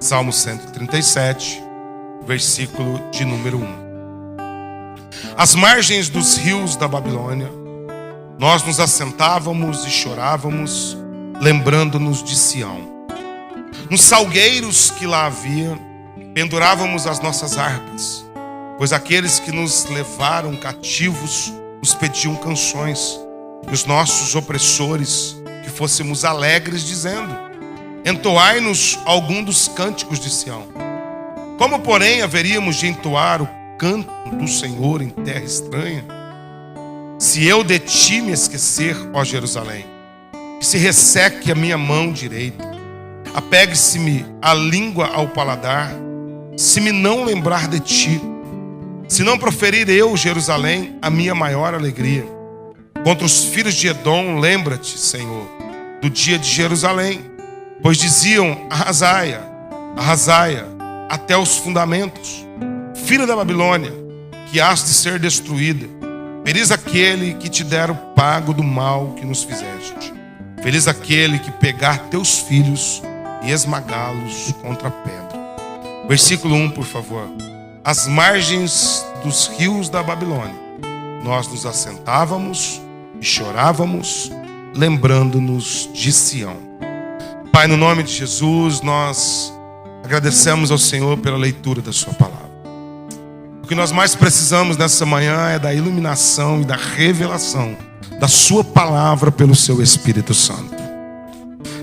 Salmo 137, versículo de número 1. Às margens dos rios da Babilônia, nós nos assentávamos e chorávamos, lembrando-nos de Sião. Nos salgueiros que lá havia, pendurávamos as nossas harpas, pois aqueles que nos levaram cativos nos pediam canções, e os nossos opressores que fôssemos alegres, dizendo: entoai-nos algum dos cânticos de Sião. Como, porém, haveríamos de entoar o canto do Senhor em terra estranha? Se eu de ti me esquecer, ó Jerusalém, que se resseque a minha mão direita, apegue-se-me a língua ao paladar, se me não lembrar de ti, se não proferir eu, Jerusalém, a minha maior alegria. Contra os filhos de Edom, lembra-te, Senhor, do dia de Jerusalém, pois diziam: arrasaia, arrasaia, até os fundamentos, filha da Babilônia, que has de ser destruída. Feliz aquele que te der o pago do mal que nos fizeste. Feliz aquele que pegar teus filhos e esmagá-los contra a pedra. Versículo 1, por favor. Às margens dos rios da Babilônia, nós nos assentávamos e chorávamos, lembrando-nos de Sião. Pai, no nome de Jesus, nós agradecemos ao Senhor pela leitura da sua palavra. O que nós mais precisamos nessa manhã é da iluminação e da revelação da sua palavra pelo seu Espírito Santo.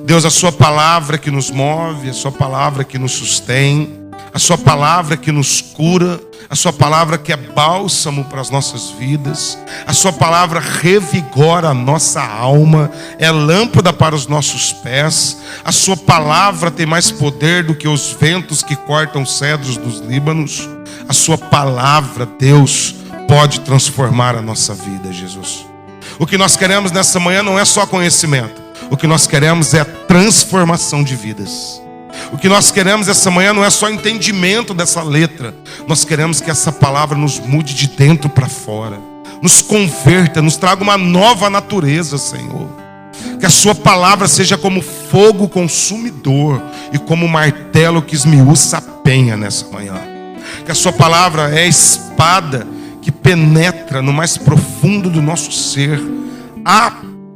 Deus, a sua palavra que nos move, a sua palavra que nos sustém, a sua palavra que nos cura, a sua palavra que é bálsamo para as nossas vidas, a sua palavra revigora a nossa alma, é lâmpada para os nossos pés, a sua palavra tem mais poder do que os ventos que cortam os cedros dos Líbanos. A sua palavra, Deus, pode transformar a nossa vida, Jesus. O que nós queremos nessa manhã não é só conhecimento, o que nós queremos é transformação de vidas. O que nós queremos essa manhã não é só entendimento dessa letra. Nós queremos que essa palavra nos mude de dentro para fora, nos converta, nos traga uma nova natureza, Senhor. Que a sua palavra seja como fogo consumidor e como martelo que esmiuça a penha nessa manhã. Que a sua palavra é a espada que penetra no mais profundo do nosso ser,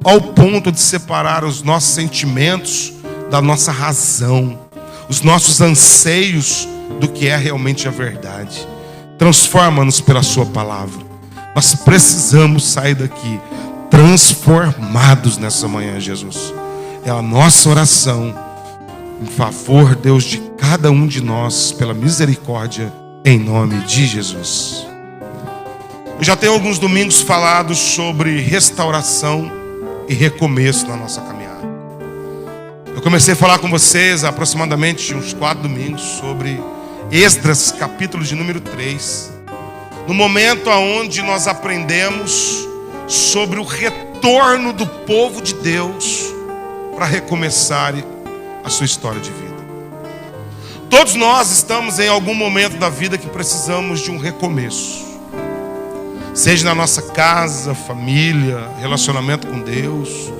ao ponto de separar os nossos sentimentos da nossa razão, os nossos anseios do que é realmente a verdade. Transforma-nos pela sua palavra. Nós precisamos sair daqui transformados nessa manhã, Jesus. É a nossa oração em favor, Deus, de cada um de nós, pela misericórdia, em nome de Jesus. Eu já tenho alguns domingos falado sobre restauração e recomeço na nossa caminhada. Eu comecei a falar com vocês há aproximadamente uns 4 domingos sobre Esdras, capítulo de número 3. No momento onde nós aprendemos sobre o retorno do povo de Deus para recomeçar a sua história de vida. Todos nós estamos em algum momento da vida que precisamos de um recomeço. Seja na nossa casa, família, relacionamento com Deus.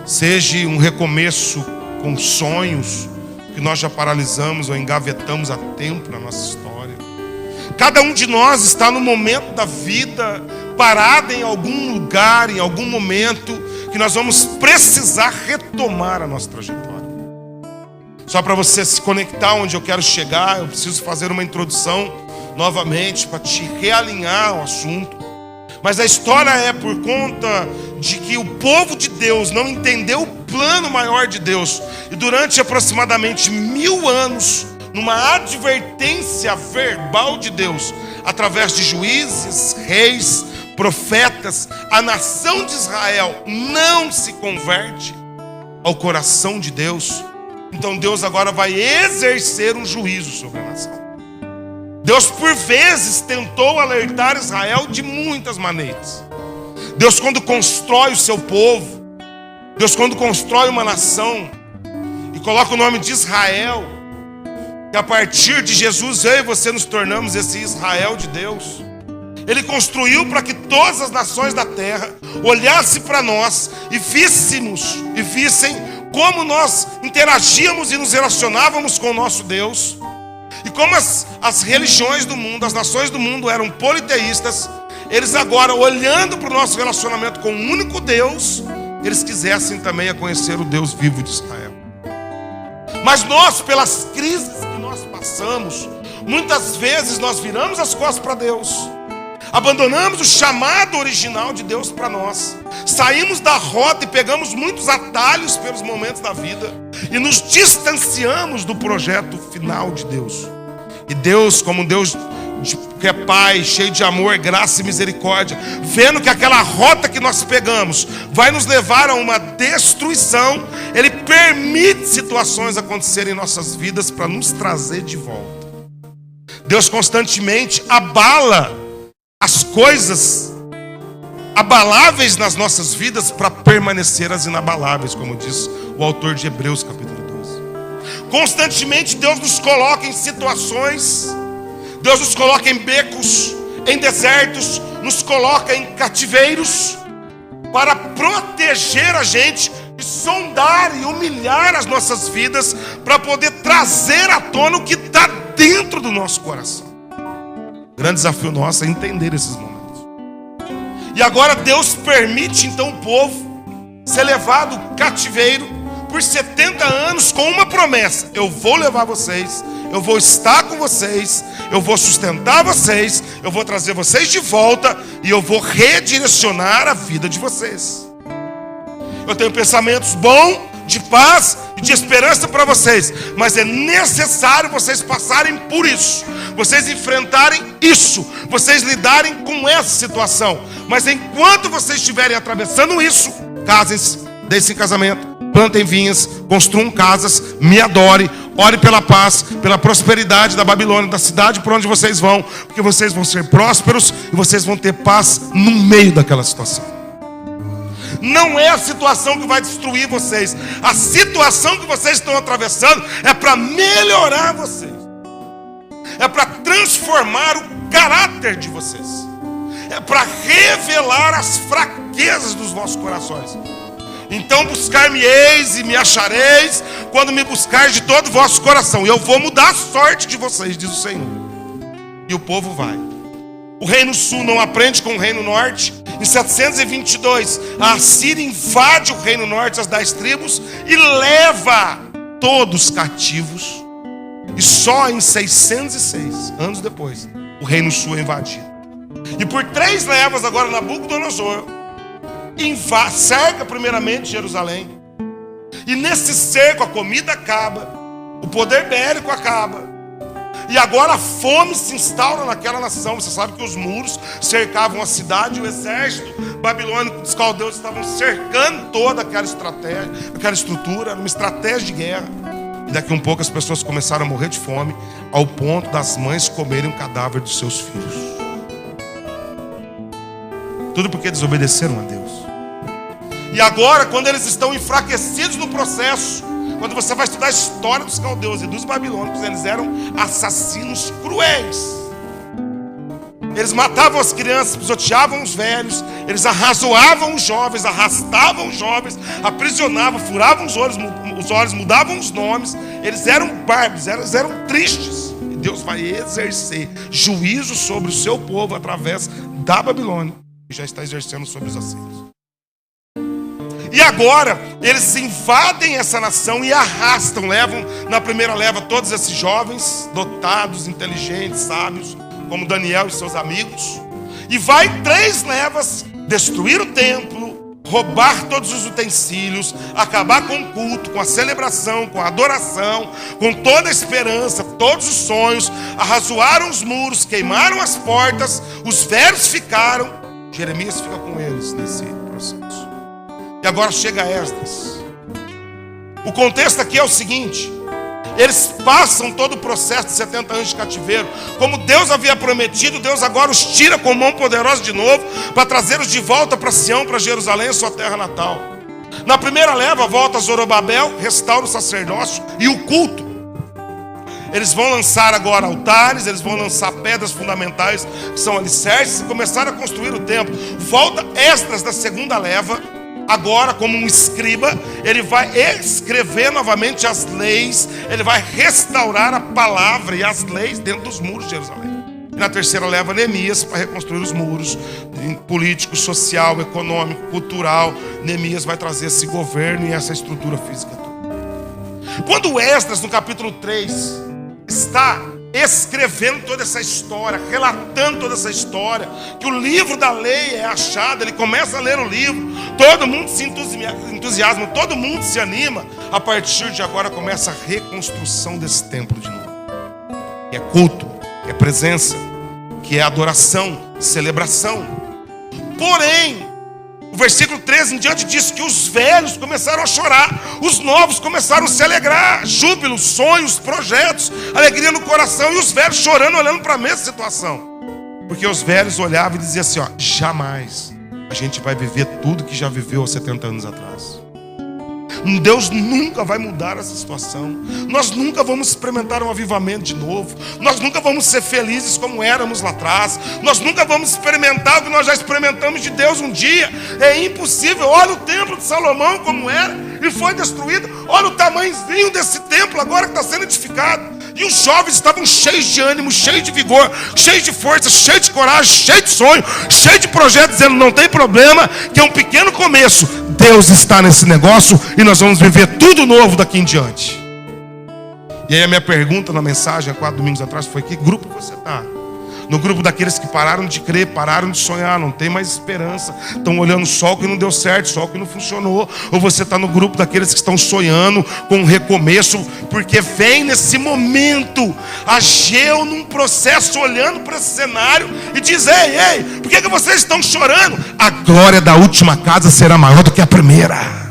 Seja um recomeço com sonhos que nós já paralisamos ou engavetamos há tempo na nossa história. Cada um de nós está no momento da vida parado em algum lugar, em algum momento que nós vamos precisar retomar a nossa trajetória. Só para você se conectar onde eu quero chegar, eu preciso fazer uma introdução novamente para te realinhar ao assunto. Mas a história é por conta de que o povo de Deus não entendeu o plano maior de Deus. E durante aproximadamente 1000 anos, numa advertência verbal de Deus, através de juízes, reis, profetas, a nação de Israel não se converte ao coração de Deus. Então Deus agora vai exercer um juízo sobre a nação. Deus por vezes tentou alertar Israel de muitas maneiras. Deus, quando constrói o seu povo, Deus, quando constrói uma nação e coloca o nome de Israel, que a partir de Jesus eu e você nos tornamos esse Israel de Deus. Ele construiu para que todas as nações da terra olhassem para nós e vissem como nós interagíamos e nos relacionávamos com o nosso Deus, e como as religiões do mundo, as nações do mundo eram politeístas, eles agora, olhando para o nosso relacionamento com o único Deus, eles quisessem também a conhecer o Deus vivo de Israel. Mas nós, pelas crises que nós passamos, muitas vezes nós viramos as costas para Deus, abandonamos o chamado original de Deus para nós, saímos da rota e pegamos muitos atalhos pelos momentos da vida e nos distanciamos do projeto final de Deus. E Deus, como um Deus que é Pai, cheio de amor, graça e misericórdia, vendo que aquela rota que nós pegamos vai nos levar a uma destruição, Ele permite situações acontecerem em nossas vidas para nos trazer de volta. Deus constantemente abala as coisas abaláveis nas nossas vidas para permanecer as inabaláveis, como diz o autor de Hebreus capítulo 12. Constantemente Deus nos coloca em situações, Deus nos coloca em becos, em desertos, nos coloca em cativeiros, para proteger a gente e sondar e humilhar as nossas vidas, para poder trazer à tona o que está dentro do nosso coração. O grande desafio nosso é entender esses momentos. E agora Deus permite então o povo ser levado cativeiro por 70 anos com uma promessa: eu vou levar vocês, eu vou estar com vocês, eu vou sustentar vocês, eu vou trazer vocês de volta e eu vou redirecionar a vida de vocês. Eu tenho pensamentos bons, de paz e de esperança para vocês, mas é necessário vocês passarem por isso, vocês enfrentarem isso, vocês lidarem com essa situação. Mas enquanto vocês estiverem atravessando isso, casem-se, deem-se em casamento, plantem vinhas, construam casas, me adore, ore pela paz, pela prosperidade da Babilônia, da cidade por onde vocês vão, porque vocês vão ser prósperos e vocês vão ter paz no meio daquela situação. Não é a situação que vai destruir vocês. A situação que vocês estão atravessando é para melhorar vocês, é para transformar o caráter de vocês, é para revelar as fraquezas dos vossos corações. Então buscar-me-eis e me achareis quando me buscares de todo o vosso coração, e eu vou mudar a sorte de vocês, diz o Senhor. E o povo vai. O reino sul não aprende com o reino norte. Em 722, a Assíria invade o reino norte, as 10 tribos, e leva todos cativos. E só em 606, anos depois, o reino sul é invadido. E por 3 levas, agora Nabucodonosor cerca primeiramente Jerusalém. E nesse cerco a comida acaba, o poder bélico acaba, e agora a fome se instaura naquela nação. Você sabe que os muros cercavam a cidade, e o exército babilônico dos caldeus estavam cercando toda aquela estratégia, aquela estrutura, era uma estratégia de guerra. E daqui a um pouco as pessoas começaram a morrer de fome, ao ponto das mães comerem o cadáver dos seus filhos. Tudo porque desobedeceram a Deus. E agora, quando eles estão enfraquecidos no processo, quando você vai estudar a história dos caldeus e dos babilônicos, eles eram assassinos cruéis. Eles matavam as crianças, pisoteavam os velhos, eles arrazoavam os jovens, arrastavam os jovens, aprisionavam, furavam os olhos, mudavam os nomes. Eles eram bárbaros, eles eram tristes. E Deus vai exercer juízo sobre o seu povo através da Babilônia, que já está exercendo sobre os assírios. E agora eles invadem essa nação e arrastam, levam na primeira leva todos esses jovens dotados, inteligentes, sábios, como Daniel e seus amigos, e vai 3 levas destruir o templo, roubar todos os utensílios, acabar com o culto, com a celebração, com a adoração, com toda a esperança, todos os sonhos, arrazoaram os muros, queimaram as portas, os velhos ficaram, Jeremias fica com eles nesse processo. E agora chega Esdras. O contexto aqui é o seguinte: eles passam todo o processo de 70 anos de cativeiro. Como Deus havia prometido, Deus agora os tira com mão poderosa de novo, para trazê-los de volta para Sião, para Jerusalém, a sua terra natal. Na primeira leva, volta Zorobabel, restaura o sacerdócio e o culto. Eles vão lançar agora altares, eles vão lançar pedras fundamentais, que são alicerces, e começar a construir o templo. Volta Esdras da segunda leva, agora como um escriba, ele vai escrever novamente as leis, ele vai restaurar a palavra e as leis dentro dos muros de Jerusalém. E na terceira leva Neemias para reconstruir os muros, político, social, econômico, cultural. Neemias vai trazer esse governo e essa estrutura física toda. Quando Esdras, no capítulo 3, está escrevendo toda essa história, relatando toda essa história, que o livro da lei é achado, ele começa a ler o livro, todo mundo se entusiasma, todo mundo se anima. A partir de agora começa a reconstrução desse templo de novo, que é culto, que é presença, que é adoração, celebração. Porém, o versículo 13 em diante diz que os velhos começaram a chorar, os novos começaram a se alegrar, júbilo, sonhos, projetos, alegria no coração, e os velhos chorando, olhando para a mesma situação. Porque os velhos olhavam e diziam assim, jamais a gente vai viver tudo que já viveu há 70 anos atrás. Deus nunca vai mudar essa situação. Nós nunca vamos experimentar um avivamento de novo. Nós nunca vamos ser felizes como éramos lá atrás. Nós nunca vamos experimentar o que nós já experimentamos de Deus um dia. É impossível. Olha o templo de Salomão como era e foi destruído. Olha o tamanhozinho desse templo agora que está sendo edificado. E os jovens estavam cheios de ânimo, cheios de vigor, cheios de força, cheios de coragem, cheios de sonho, cheios de projetos, dizendo, não tem problema, que é um pequeno começo. Deus está nesse negócio e nós vamos viver tudo novo daqui em diante. E aí a minha pergunta na mensagem há 4 domingos atrás foi, que grupo você está? No grupo daqueles que pararam de crer, pararam de sonhar, não tem mais esperança, estão olhando só o que não deu certo, só o que não funcionou. Ou você está no grupo daqueles que estão sonhando com um recomeço, porque vem nesse momento Ageu num processo olhando para esse cenário e diz, ei, por que vocês estão chorando? A glória da última casa será maior do que a primeira.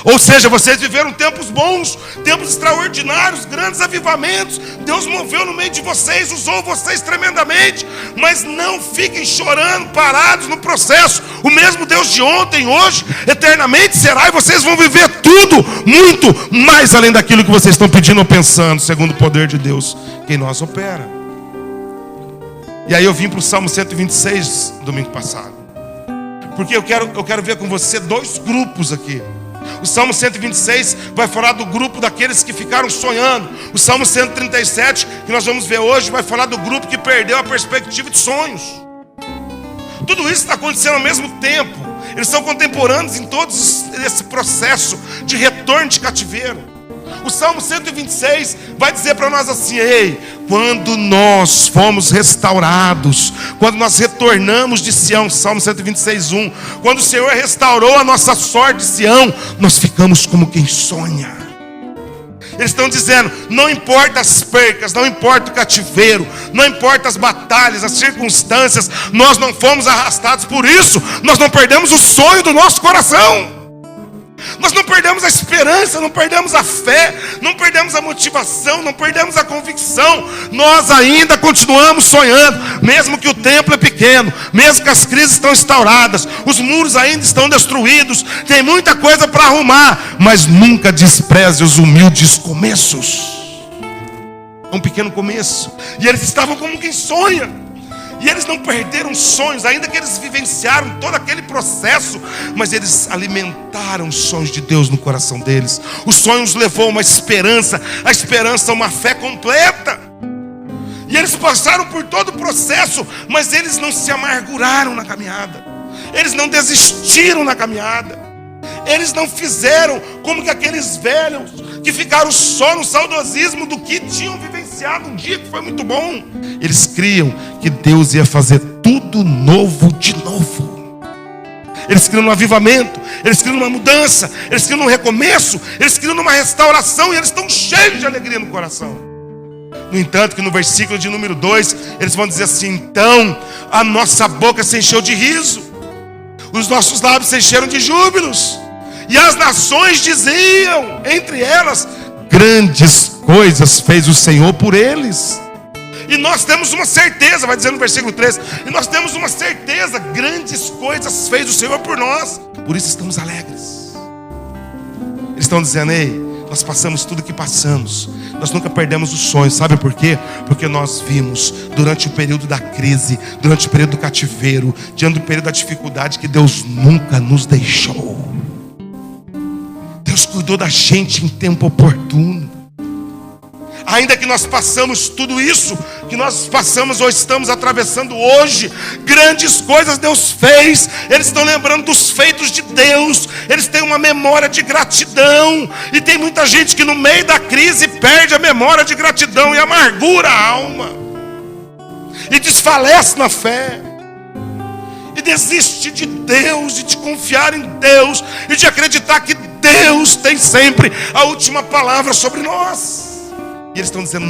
Ou seja, vocês viveram tempos bons, tempos extraordinários, grandes avivamentos. Deus moveu no meio de vocês, usou vocês tremendamente. Mas não fiquem chorando, parados no processo. O mesmo Deus de ontem, hoje, eternamente será. E vocês vão viver tudo, muito mais além daquilo que vocês estão pedindo ou pensando, segundo o poder de Deus que em nós opera. E aí eu vim para o Salmo 126 domingo passado, porque eu quero ver com você 2 grupos aqui. O Salmo 126 vai falar do grupo daqueles que ficaram sonhando. O Salmo 137, que nós vamos ver hoje, vai falar do grupo que perdeu a perspectiva de sonhos. Tudo isso está acontecendo ao mesmo tempo. Eles são contemporâneos em todo esse processo de retorno de cativeiro. O Salmo 126 vai dizer para nós assim, quando nós fomos restaurados, quando nós retornamos de Sião, Salmo 126:1, quando o Senhor restaurou a nossa sorte de Sião, nós ficamos como quem sonha. Eles estão dizendo, não importa as percas, não importa o cativeiro, não importa as batalhas, as circunstâncias, nós não fomos arrastados por isso, nós não perdemos o sonho do nosso coração. Nós não perdemos a esperança, não perdemos a fé, não perdemos a motivação, não perdemos a convicção. Nós ainda continuamos sonhando, mesmo que o templo é pequeno, mesmo que as crises estão instauradas, os muros ainda estão destruídos, tem muita coisa para arrumar, mas nunca despreze os humildes começos. É um pequeno começo, e eles estavam como quem sonha. E eles não perderam sonhos, ainda que eles vivenciaram todo aquele processo, mas eles alimentaram os sonhos de Deus no coração deles. Os sonhos levou a uma esperança, a esperança a uma fé completa. E eles passaram por todo o processo, mas eles não se amarguraram na caminhada. Eles não desistiram na caminhada. Eles não fizeram como que aqueles velhos que ficaram só no saudosismo do que tinham vivenciado um dia que foi muito bom. Eles criam que Deus ia fazer tudo novo de novo. Eles criam um avivamento, eles criam uma mudança, eles criam um recomeço, eles criam uma restauração, e eles estão cheios de alegria no coração. No entanto, que no versículo de número 2, eles vão dizer assim, então a nossa boca se encheu de riso, os nossos lábios se encheram de júbilos, e as nações diziam, entre elas, grandes coisas fez o Senhor por eles. E nós temos uma certeza, vai dizer no versículo 13, e nós temos uma certeza, grandes coisas fez o Senhor por nós, por isso estamos alegres. Eles estão dizendo, Nós passamos tudo que passamos. Nós nunca perdemos os sonhos. Sabe por quê? Porque nós vimos durante o período da crise, durante o período do cativeiro, diante do período da dificuldade, que Deus nunca nos deixou. Deus cuidou da gente em tempo oportuno. Ainda que nós passamos tudo isso que nós passamos ou estamos atravessando hoje, grandes coisas Deus fez. Eles estão lembrando dos feitos de Deus. Eles têm uma memória de gratidão. E tem muita gente que no meio da crise perde a memória de gratidão e amargura a alma, e desfalece na fé, e desiste de Deus, e de confiar em Deus, e de acreditar que Deus tem sempre a última palavra sobre nós. E eles estão dizendo: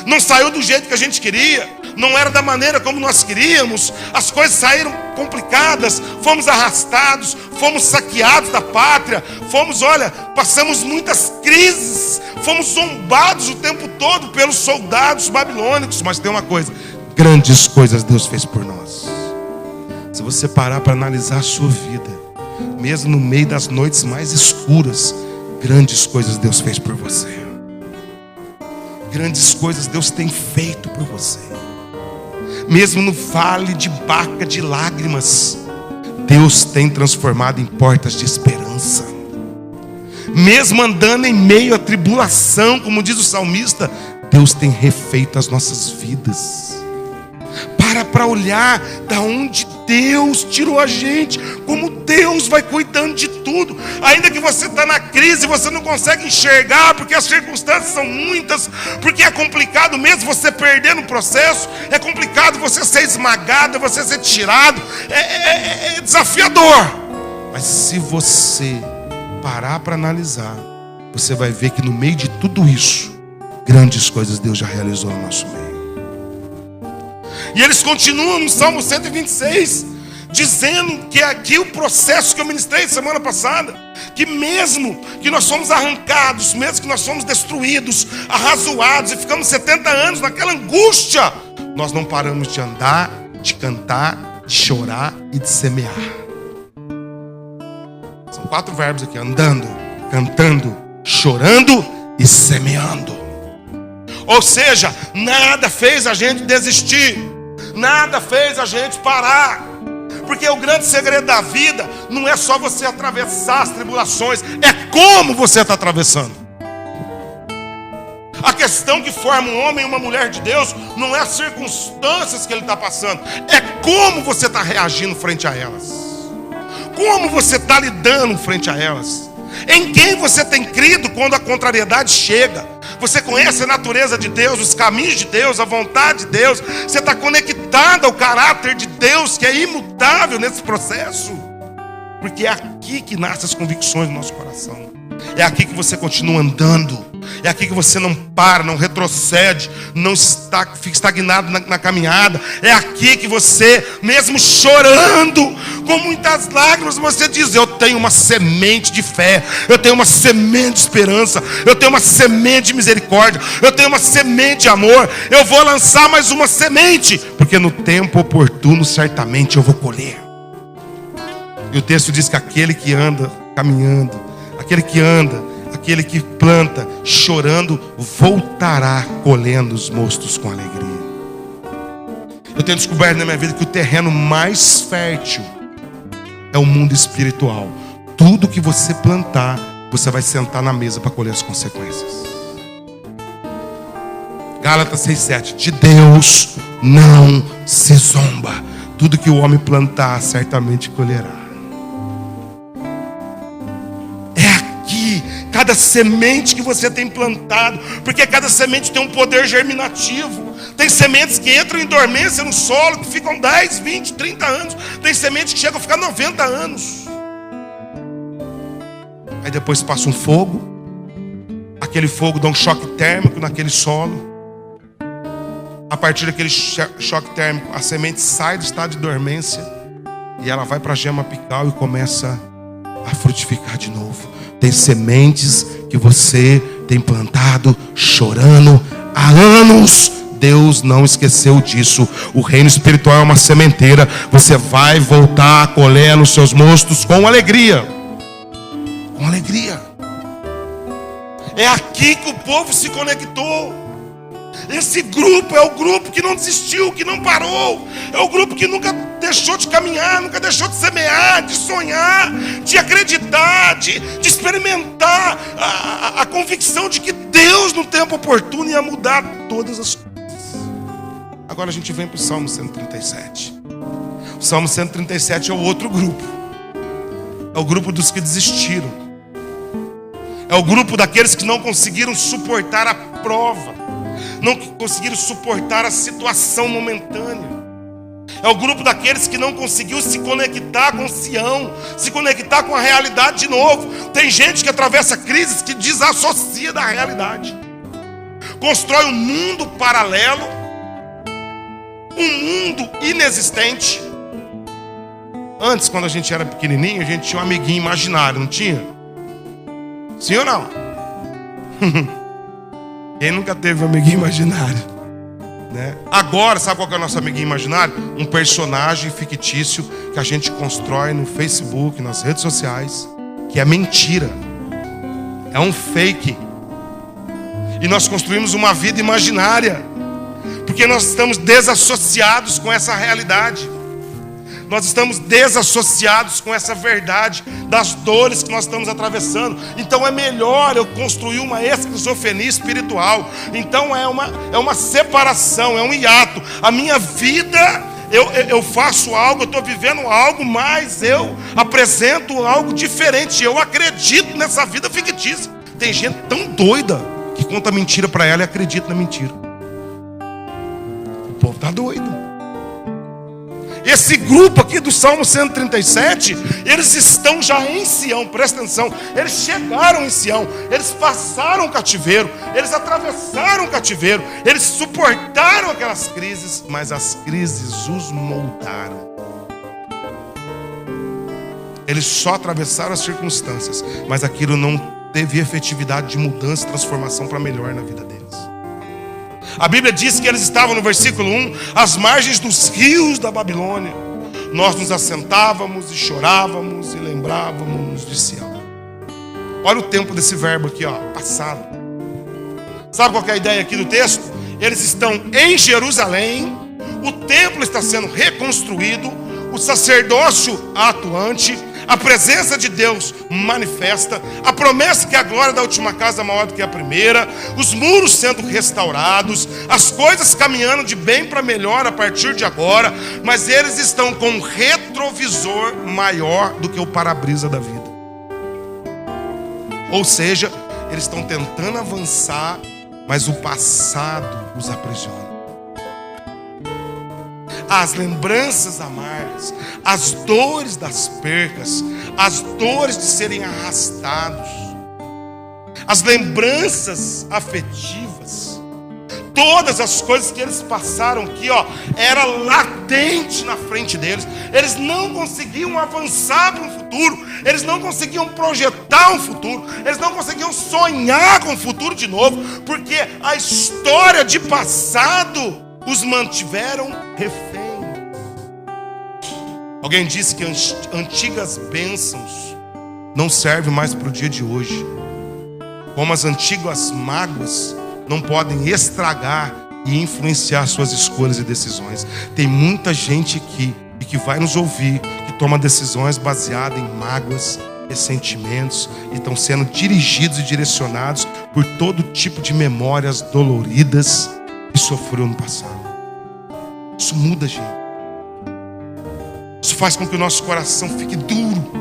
não saiu do jeito que a gente queria, não era da maneira como nós queríamos, as coisas saíram complicadas, fomos arrastados, fomos saqueados da pátria, passamos muitas crises, fomos zombados o tempo todo pelos soldados babilônicos. Mas tem uma coisa: grandes coisas Deus fez por nós. Se você parar para analisar a sua vida, mesmo no meio das noites mais escuras, grandes coisas Deus fez por você. Grandes coisas Deus tem feito por você. Mesmo no vale de baca de lágrimas, Deus tem transformado em portas de esperança. Mesmo andando em meio à tribulação, como diz o salmista, Deus tem refeito as nossas vidas. Para olhar da onde Deus tirou a gente, como Deus vai cuidando de tudo. Ainda que você está na crise, você não consegue enxergar, porque as circunstâncias são muitas, porque é complicado mesmo você perder no processo, é complicado você ser esmagado, você ser tirado, é desafiador. Mas se você parar para analisar, você vai ver que no meio de tudo isso, grandes coisas Deus já realizou no nosso meio. E eles continuam no Salmo 126, dizendo que aqui o processo que eu ministrei semana passada, que mesmo que nós somos arrancados, mesmo que nós somos destruídos, arrazoados, e ficamos 70 anos naquela angústia, nós não paramos de andar, de cantar, de chorar e de semear. São 4 verbos aqui: andando, cantando, chorando e semeando. Ou seja, nada fez a gente desistir, nada fez a gente parar. Porque o grande segredo da vida não é só você atravessar as tribulações, é como você está atravessando. A questão que forma um homem e uma mulher de Deus não é as circunstâncias que ele está passando, é como você está reagindo frente a elas, como você está lidando frente a elas, em quem você tem crido quando a contrariedade chega. Você conhece a natureza de Deus, os caminhos de Deus, a vontade de Deus. Você está conectado ao caráter de Deus, que é imutável nesse processo. Porque é aqui que nascem as convicções do nosso coração. É aqui que você continua andando. É aqui que você não para, não retrocede, não fica estagnado na caminhada. É aqui que você, mesmo chorando, com muitas lágrimas, você diz: eu tenho uma semente de fé, eu tenho uma semente de esperança, eu tenho uma semente de misericórdia, eu tenho uma semente de amor. Eu vou lançar mais uma semente, porque no tempo oportuno certamente eu vou colher. E o texto diz que aquele que anda caminhando, aquele que planta chorando, voltará colhendo os mostos com alegria. Eu tenho descoberto na minha vida que o terreno mais fértil é o mundo espiritual. Tudo que você plantar, você vai sentar na mesa para colher as consequências. Gálatas 6:7: de Deus não se zomba, tudo que o homem plantar certamente colherá. Cada semente que você tem plantado, porque cada semente tem um poder germinativo. Tem sementes que entram em dormência no solo, que ficam 10, 20, 30 anos. Tem sementes que chegam a ficar 90 anos. Aí depois passa um fogo. Aquele fogo dá um choque térmico naquele solo. A partir daquele choque térmico, a semente sai do estado de dormência e ela vai para a gema apical e começa a frutificar de novo. Tem sementes que você tem plantado chorando há anos. Deus não esqueceu disso. O reino espiritual é uma sementeira. Você vai voltar a colher nos seus mostos com alegria. Com alegria. É aqui que o povo se conectou. Esse grupo é o grupo que não desistiu, que não parou. É o grupo que nunca deixou de caminhar, nunca deixou de semear, de sonhar, de acreditar, de experimentar a convicção de que Deus, no tempo oportuno, ia mudar todas as coisas. Agora a gente vem para o Salmo 137. O Salmo 137 é o outro grupo. É o grupo dos que desistiram. É o grupo daqueles que não conseguiram suportar a prova, não conseguiram suportar a situação momentânea. É o grupo daqueles que não conseguiu se conectar com Sião, se conectar com a realidade de novo. Tem gente que atravessa crises que desassocia da realidade, constrói um mundo paralelo, um mundo inexistente. Antes, quando a gente era pequenininho, a gente tinha um amiguinho imaginário, não tinha? Sim ou não? Quem nunca teve um amiguinho imaginário, né? Agora, sabe qual que é o nosso amiguinho imaginário? Um personagem fictício que a gente constrói no Facebook, nas redes sociais, que é mentira, é um fake. E nós construímos uma vida imaginária, porque nós estamos desassociados com essa realidade. Nós estamos desassociados com essa verdade das dores que nós estamos atravessando. Então é melhor eu construir uma esquizofrenia espiritual. Então é uma separação, é um hiato. A minha vida, eu faço algo, eu estou vivendo algo, mas eu apresento algo diferente. Eu acredito nessa vida fictícia. Tem gente tão doida que conta mentira para ela e acredita na mentira. O povo está doido. Esse grupo aqui do Salmo 137, eles estão já em Sião, presta atenção. Eles chegaram em Sião, eles passaram o cativeiro, eles atravessaram o cativeiro, eles suportaram aquelas crises, mas as crises os moldaram. Eles só atravessaram as circunstâncias, mas aquilo não teve efetividade de mudança e transformação para melhor na vida deles. A Bíblia diz que eles estavam, no versículo 1, às margens dos rios da Babilônia. Nós nos assentávamos e chorávamos e lembrávamos de Sião. Olha o tempo desse verbo aqui, ó, passado. Sabe qual que é a ideia aqui do texto? Eles estão em Jerusalém, o templo está sendo reconstruído, o sacerdócio atuante, a presença de Deus manifesta, a promessa que a glória da última casa é maior do que a primeira, os muros sendo restaurados, as coisas caminhando de bem para melhor a partir de agora, mas eles estão com um retrovisor maior do que o para-brisa da vida. Ou seja, eles estão tentando avançar, mas o passado os aprisiona. As lembranças amargas, as dores das percas, as dores de serem arrastados, as lembranças afetivas, todas as coisas que eles passaram aqui, ó, era latente na frente deles. Eles não conseguiam avançar para um futuro, eles não conseguiam projetar um futuro, eles não conseguiam sonhar com o futuro de novo, porque a história de passado os mantiveram reféns. Alguém disse que antigas bênçãos não servem mais para o dia de hoje, como as antigas mágoas não podem estragar e influenciar suas escolhas e decisões. Tem muita gente aqui e que vai nos ouvir, que toma decisões baseadas em mágoas, ressentimentos, e estão sendo dirigidos e direcionados por todo tipo de memórias doloridas que sofreu no passado. Isso muda, gente. Isso faz com que o nosso coração fique duro.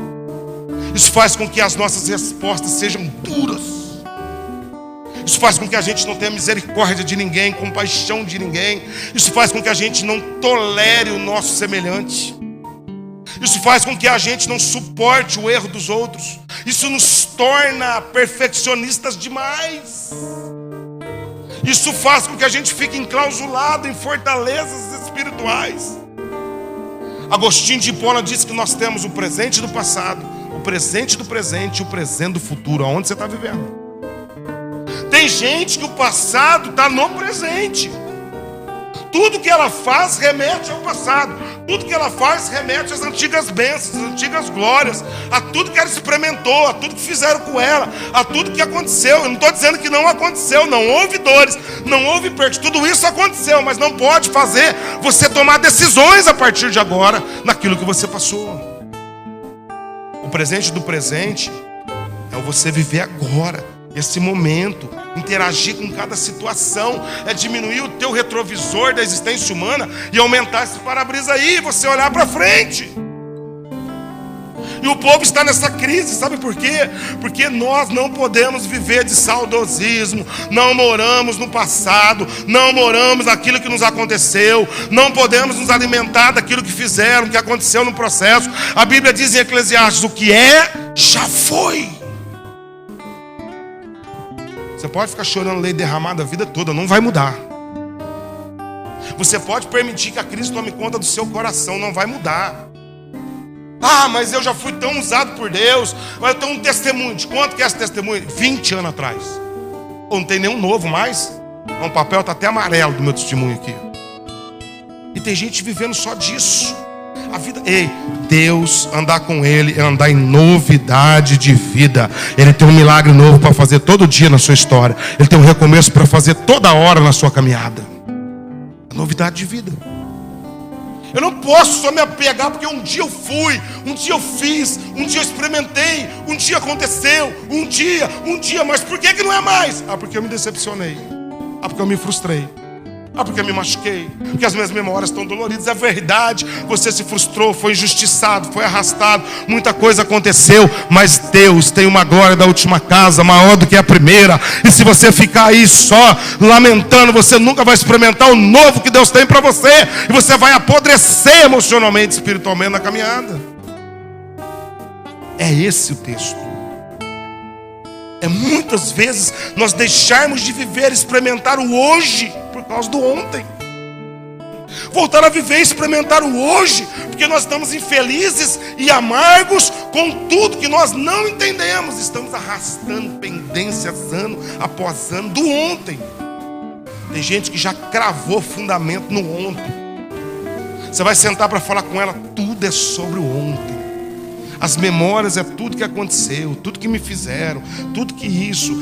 Isso faz com que as nossas respostas sejam duras. Isso faz com que a gente não tenha misericórdia de ninguém, compaixão de ninguém. Isso faz com que a gente não tolere o nosso semelhante. Isso faz com que a gente não suporte o erro dos outros. Isso nos torna perfeccionistas demais. Isso faz com que a gente fique enclausulado em fortalezas espirituais. Agostinho de Hipona diz que nós temos o presente do passado, o presente do presente e o presente do futuro. Aonde você está vivendo? Tem gente que o passado está no presente. Tudo que ela faz remete ao passado. Tudo que ela faz remete às antigas bênçãos, às antigas glórias, a tudo que ela experimentou, a tudo que fizeram com ela, a tudo que aconteceu. Eu não estou dizendo que não aconteceu, não houve dores, não houve perdas, tudo isso aconteceu, mas não pode fazer você tomar decisões a partir de agora naquilo que você passou. O presente do presente é você viver agora, esse momento, interagir com cada situação, é diminuir o teu retrovisor da existência humana e aumentar esse para-brisa aí, e você olhar para frente. E o povo está nessa crise, sabe por quê? Porque nós não podemos viver de saudosismo, não moramos no passado, não moramos naquilo que nos aconteceu, não podemos nos alimentar daquilo que fizeram, que aconteceu no processo. A Bíblia diz em Eclesiastes: o que é, já foi. Você pode ficar chorando leite derramado a vida toda, não vai mudar. Você pode permitir que a crise tome conta do seu coração, não vai mudar. Ah, mas eu já fui tão usado por Deus. Mas eu tenho um testemunho. De quanto que é esse testemunho? 20 anos atrás. Ou não tem nenhum novo mais? O papel está até amarelo do meu testemunho aqui. E tem gente vivendo só disso. A vida, ei, Deus, andar com Ele é andar em novidade de vida. Ele tem um milagre novo para fazer todo dia na sua história. Ele tem um recomeço para fazer toda hora na sua caminhada. É novidade de vida. Eu não posso só me apegar porque um dia eu fui, um dia eu fiz, um dia eu experimentei, um dia aconteceu, um dia, mas por que não é mais? Ah, porque eu me decepcionei. Ah, porque eu me frustrei. Ah, porque eu me machuquei, porque as minhas memórias estão doloridas. É verdade, você se frustrou, foi injustiçado, foi arrastado, muita coisa aconteceu, mas Deus tem uma glória da última casa maior do que a primeira. E se você ficar aí só lamentando, você nunca vai experimentar o novo que Deus tem para você, e você vai apodrecer emocionalmente, espiritualmente na caminhada. É esse o texto. É muitas vezes nós deixarmos de viver, experimentar o hoje por causa do ontem. Voltar a viver e experimentar o hoje, porque nós estamos infelizes e amargos com tudo que nós não entendemos. Estamos arrastando pendências ano após ano do ontem. Tem gente que já cravou fundamento no ontem. Você vai sentar para falar com ela, tudo é sobre o ontem. As memórias é tudo que aconteceu, tudo que me fizeram, tudo que isso,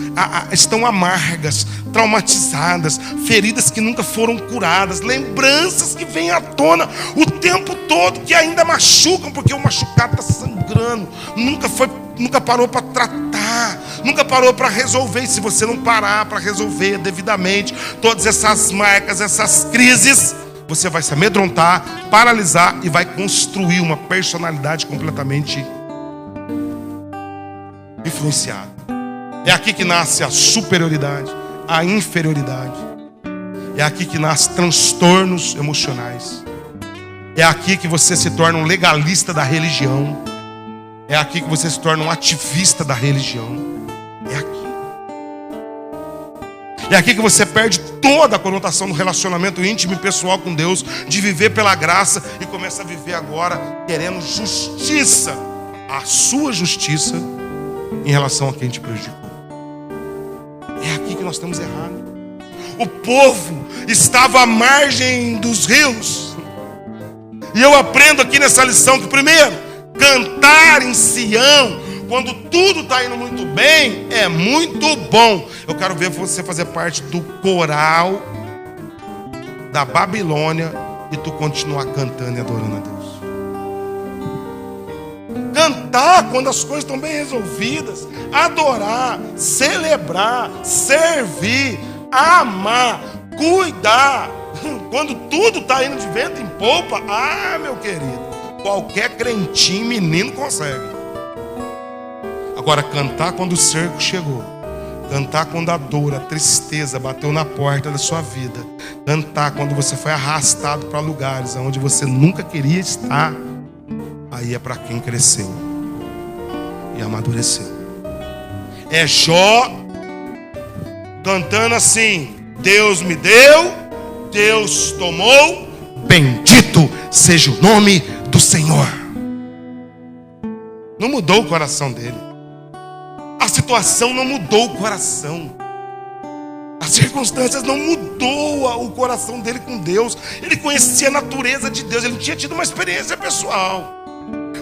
estão amargas, traumatizadas, feridas que nunca foram curadas, lembranças que vêm à tona o tempo todo, que ainda machucam, porque o machucado está sangrando, nunca parou para tratar, nunca parou para resolver. E se você não parar para resolver devidamente todas essas marcas, essas crises, você vai se amedrontar, paralisar e vai construir uma personalidade completamente influenciada. É aqui que nasce a superioridade, a inferioridade. É aqui que nascem transtornos emocionais. É aqui que você se torna um legalista da religião. É aqui que você se torna um ativista da religião. É aqui. É aqui que você perde toda a conotação do relacionamento íntimo e pessoal com Deus, de viver pela graça, e começa a viver agora querendo justiça, a sua justiça em relação a quem te prejudicou. É aqui que nós estamos errados. O povo estava à margem dos rios. E eu aprendo aqui nessa lição que, primeiro, cantar em Sião quando tudo está indo muito bem é muito bom. Eu quero ver você fazer parte do coral da Babilônia e tu continuar cantando e adorando a Deus. Cantar quando as coisas estão bem resolvidas, adorar, celebrar, servir, amar, cuidar. Quando tudo está indo de vento em polpa, ah, meu querido, qualquer crentinho menino consegue. Agora, cantar quando o cerco chegou, cantar quando a dor, a tristeza bateu na porta da sua vida, cantar quando você foi arrastado para lugares onde você nunca queria estar, aí é para quem cresceu e amadureceu. É Jó cantando assim: Deus me deu, Deus tomou, bendito seja o nome do Senhor. Não mudou o coração dele. A situação não mudou o coração. As circunstâncias não mudou o coração dele com Deus. Ele conhecia a natureza de Deus. Ele não tinha tido uma experiência pessoal,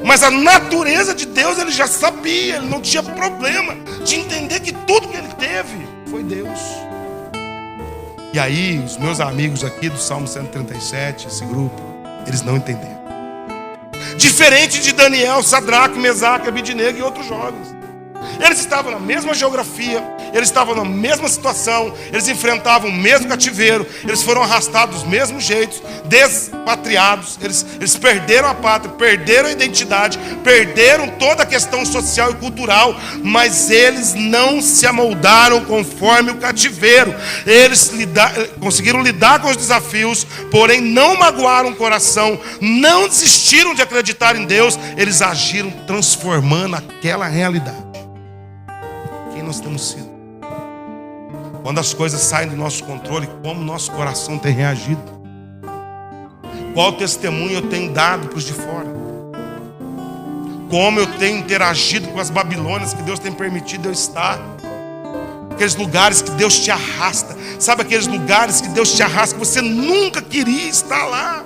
mas a natureza de Deus ele já sabia. Ele não tinha problema de entender que tudo que ele teve foi Deus. E aí os meus amigos aqui do Salmo 137, esse grupo, eles não entenderam. Diferente de Daniel, Sadraque, Mesaque, Abidnego e outros jovens. Eles estavam na mesma geografia, eles estavam na mesma situação, eles enfrentavam o mesmo cativeiro, eles foram arrastados dos mesmos jeitos, despatriados, eles perderam a pátria, perderam a identidade, perderam toda a questão social e cultural, mas eles não se amoldaram conforme o cativeiro. Eles conseguiram lidar com os desafios, porém não magoaram o coração, não desistiram de acreditar em Deus, eles agiram transformando aquela realidade. Nós temos sido, quando as coisas saem do nosso controle, como nosso coração tem reagido, qual testemunho eu tenho dado para os de fora, como eu tenho interagido com as Babilônias que Deus tem permitido eu estar, aqueles lugares que Deus te arrasta, sabe aqueles lugares que Deus te arrasta que você nunca queria estar lá,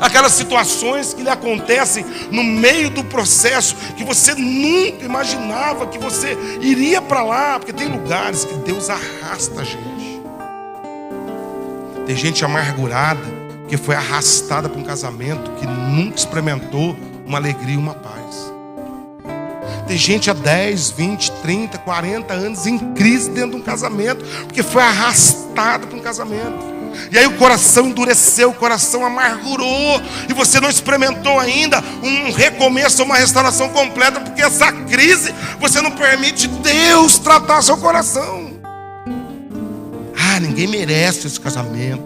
aquelas situações que lhe acontecem no meio do processo, que você nunca imaginava que você iria para lá, porque tem lugares que Deus arrasta a gente. Tem gente amargurada, que foi arrastada para um casamento, que nunca experimentou uma alegria e uma paz. Tem gente há 10, 20, 30, 40 anos em crise dentro de um casamento, porque foi arrastada para um casamento. E aí o coração endureceu, o coração amargurou, e você não experimentou ainda um recomeço, uma restauração completa, porque essa crise, você não permite Deus tratar seu coração. Ah, ninguém merece esse casamento.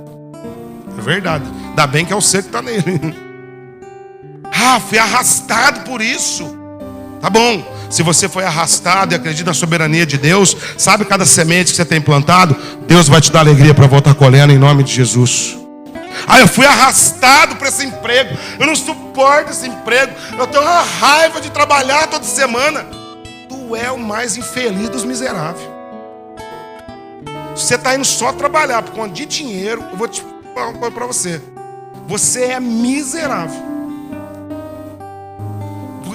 É verdade, ainda bem que é você que está nele. Ah, fui arrastado por isso. Tá bom, se você foi arrastado e acredita na soberania de Deus, sabe cada semente que você tem plantado, Deus vai te dar alegria para voltar colhendo em nome de Jesus. Ah, eu fui arrastado para esse emprego, eu não suporto esse emprego, eu tenho uma raiva de trabalhar toda semana. Tu é o mais infeliz dos miseráveis. Você está indo só trabalhar por conta de dinheiro, eu vou te falar uma coisa para você. Você é miserável.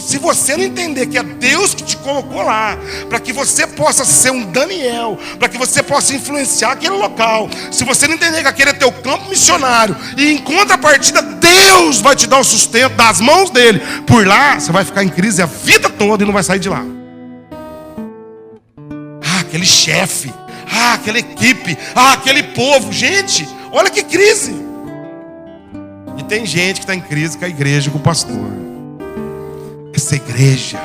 Se você não entender que é Deus que te colocou lá, para que você possa ser um Daniel, para que você possa influenciar aquele local, se você não entender que aquele é teu campo missionário, e em contrapartida Deus vai te dar o sustento das mãos dele, por lá você vai ficar em crise a vida toda e não vai sair de lá. Ah, aquele chefe, ah, aquela equipe, ah, aquele povo, gente, olha que crise. E tem gente que está em crise com a igreja, com o pastor. Essa igreja,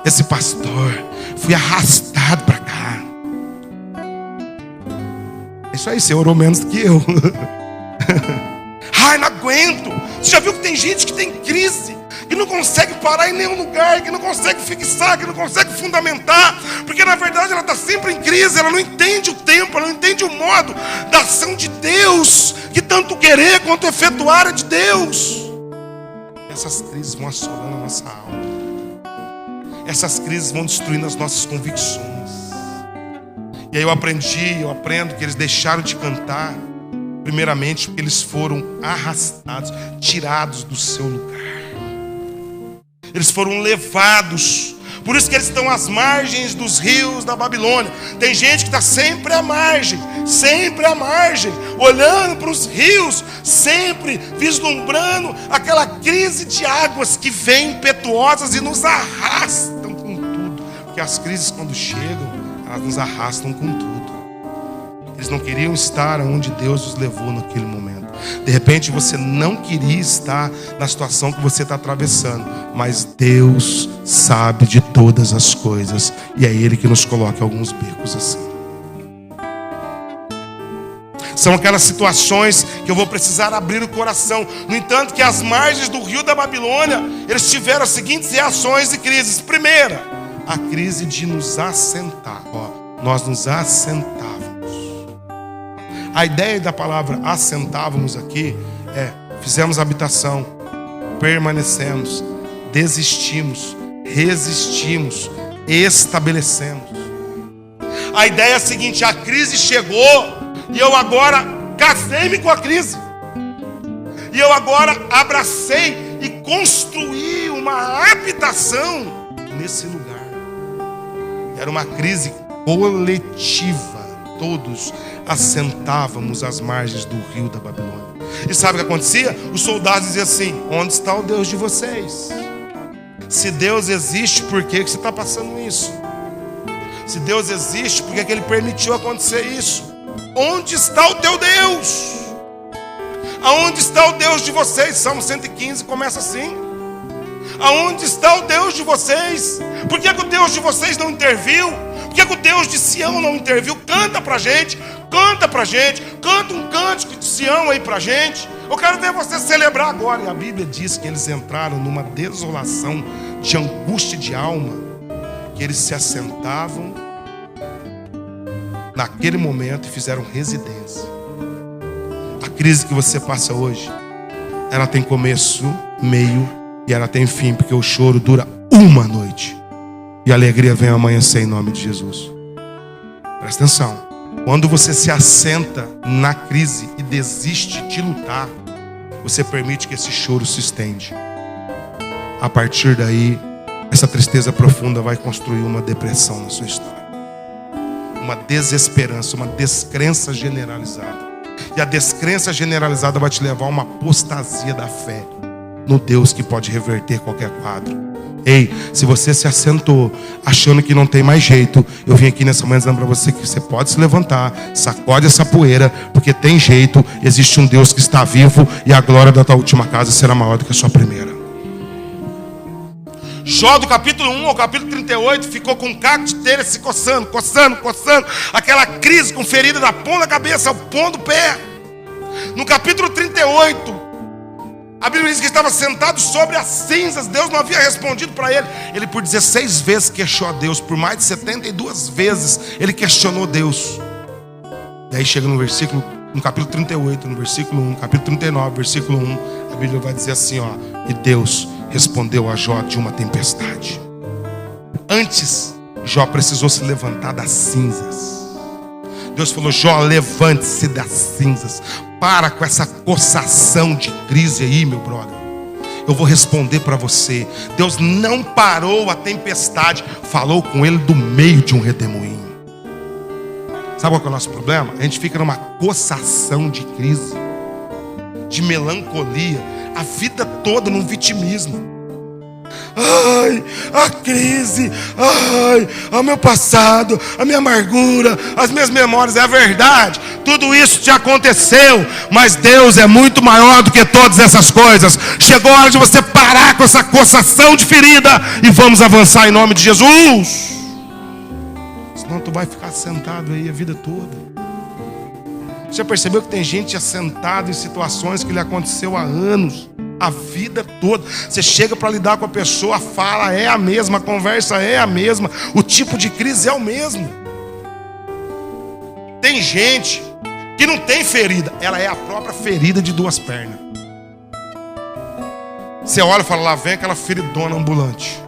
esse pastor, fui arrastado para cá. É isso aí, você orou menos do que eu. Ai, não aguento. Você já viu que tem gente que tem crise, que não consegue parar em nenhum lugar, que não consegue fixar, que não consegue fundamentar, porque na verdade ela está sempre em crise, ela não entende o tempo, ela não entende o modo da ação de Deus, que tanto querer quanto efetuar é de Deus. Essas crises vão assolando a nossa alma. Essas crises vão destruindo as nossas convicções. E aí eu aprendo que eles deixaram de cantar, primeiramente porque eles foram arrastados, tirados do seu lugar. Eles foram levados. Por isso que eles estão às margens dos rios da Babilônia. Tem gente que está sempre à margem, olhando para os rios, sempre vislumbrando aquela crise de águas que vêm impetuosas e nos arrastam com tudo. Porque as crises, quando chegam, elas nos arrastam com tudo. Eles não queriam estar onde Deus os levou naquele momento. De repente você não queria estar na situação que você está atravessando, mas Deus sabe de todas as coisas, e é Ele que nos coloca em alguns becos assim. São aquelas situações que eu vou precisar abrir o coração. No entanto, que às margens do rio da Babilônia, eles tiveram as seguintes reações e crises. Primeira, a crise de nos assentar. Nós nos assentávamos. A ideia da palavra assentávamos aqui é: fizemos habitação, permanecemos, desistimos, resistimos, estabelecemos. A ideia é a seguinte: a crise chegou e eu agora casei-me com a crise. E eu agora abracei e construí uma habitação nesse lugar. Era uma crise coletiva. Todos assentávamos às margens do rio da Babilônia. E sabe o que acontecia? Os soldados diziam assim: onde está o Deus de vocês? Se Deus existe, por que você está passando isso? Se Deus existe, por que Ele permitiu acontecer isso? Onde está o teu Deus? Aonde está o Deus de vocês? Salmo 115 começa assim: aonde está o Deus de vocês? Por que o Deus de vocês não interviu? Por que o Deus de Sião não interviu? Canta pra gente, canta um cântico de Sião aí pra gente. Eu quero ver você celebrar agora. E a Bíblia diz que eles entraram numa desolação de angústia de alma, que eles se assentavam naquele momento e fizeram residência. A crise que você passa hoje, ela tem começo, meio e ela tem fim, porque o choro dura uma noite e a alegria vem amanhecer em nome de Jesus. Presta atenção. Quando você se assenta na crise e desiste de lutar, você permite que esse choro se estende. A partir daí, essa tristeza profunda vai construir uma depressão na sua história, uma desesperança, uma descrença generalizada. E a descrença generalizada vai te levar a uma apostasia da fé no Deus que pode reverter qualquer quadro. Ei, se você se assentou achando que não tem mais jeito, eu vim aqui nessa manhã dizendo para você que você pode se levantar, sacode essa poeira, porque tem jeito, existe um Deus que está vivo e a glória da tua última casa será maior do que a sua primeira. Jó do capítulo 1 ao capítulo 38 ficou com um caco de telha se coçando, aquela crise com ferida da ponta da cabeça ao ponto do pé. No capítulo 38, a Bíblia diz que estava sentado sobre as cinzas. Deus não havia respondido para ele. Ele por 16 vezes questionou a Deus. Por mais de 72 vezes ele questionou Deus. E aí chega no capítulo 38, no versículo 1, capítulo 39, versículo 1, a Bíblia vai dizer assim, ó: e Deus respondeu a Jó de uma tempestade. Antes, Jó precisou se levantar das cinzas. Deus falou: Jó, levante-se das cinzas. Para com essa coçação de crise aí, meu brother. Eu vou responder para você. Deus não parou a tempestade, falou com ele do meio de um redemoinho. Sabe qual que é o nosso problema? A gente fica numa coçação de crise, de melancolia, a vida toda num vitimismo. Ai, a crise, ai, o meu passado, a minha amargura, as minhas memórias. É verdade, tudo isso te aconteceu, mas Deus é muito maior do que todas essas coisas. Chegou a hora de você parar com essa coçação de ferida e vamos avançar em nome de Jesus. Senão tu vai ficar sentado aí a vida toda. Você já percebeu que tem gente assentado em situações que lhe aconteceu há anos, a vida toda? Você chega para lidar com a pessoa, a fala é a mesma, a conversa é a mesma, o tipo de crise é o mesmo. Tem gente que não tem ferida, ela é a própria ferida de duas pernas. Você olha e fala: lá vem aquela feridona ambulante.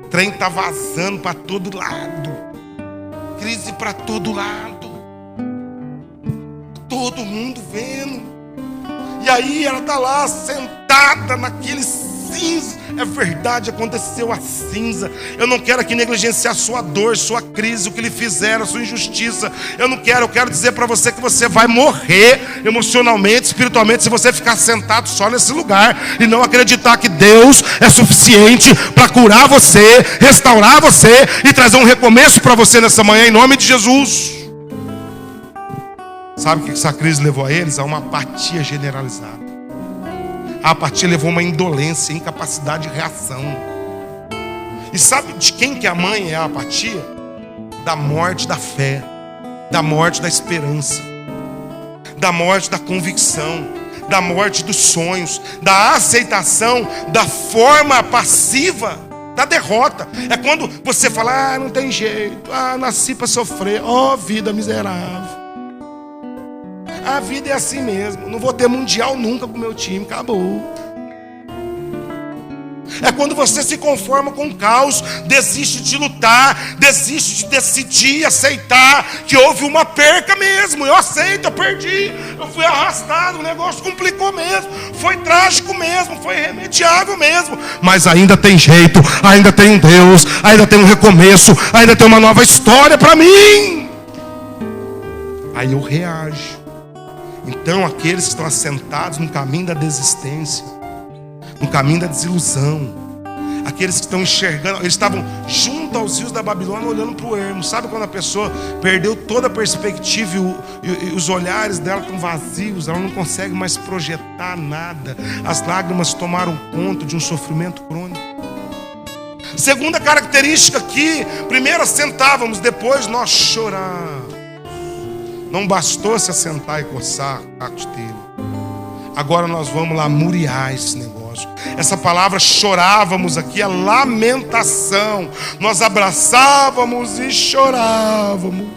O trem tá vazando para todo lado, crise para todo lado, todo mundo vendo. E aí ela está lá sentada naquele cinza. É verdade, aconteceu a cinza. Eu não quero aqui negligenciar sua dor, sua crise, o que lhe fizeram, a sua injustiça. Eu quero dizer para você que você vai morrer emocionalmente, espiritualmente, se você ficar sentado só nesse lugar e não acreditar que Deus é suficiente para curar você, restaurar você e trazer um recomeço para você nessa manhã, em nome de Jesus. Sabe o que essa crise levou a eles? A uma apatia generalizada. A apatia levou a uma indolência, incapacidade de reação. E sabe de quem que a mãe é a apatia? Da morte da fé, da morte da esperança, da morte da convicção, da morte dos sonhos, da aceitação da forma passiva da derrota. É quando você fala: não tem jeito, nasci para sofrer, vida miserável. A vida é assim mesmo. Não vou ter mundial nunca com o meu time. Acabou. É quando você se conforma com o caos, desiste de lutar, desiste de decidir, aceitar que houve uma perca mesmo. Eu aceito, eu perdi, eu fui arrastado, o negócio complicou mesmo, foi trágico mesmo, foi irremediável mesmo. Mas ainda tem jeito, ainda tem um Deus, ainda tem um recomeço, ainda tem uma nova história para mim. Aí eu reajo. Então aqueles que estão assentados no caminho da desistência, no caminho da desilusão, aqueles que estão enxergando, eles estavam junto aos rios da Babilônia olhando para o ermo. Sabe quando a pessoa perdeu toda a perspectiva e os olhares dela estão vazios, ela não consegue mais projetar nada. As lágrimas tomaram conta de um sofrimento crônico. Segunda característica aqui: primeiro assentávamos, depois nós chorávamos. Não bastou se assentar e coçar a costela. Agora nós vamos lá muriar esse negócio. Essa palavra chorávamos aqui é lamentação. Nós abraçávamos e chorávamos.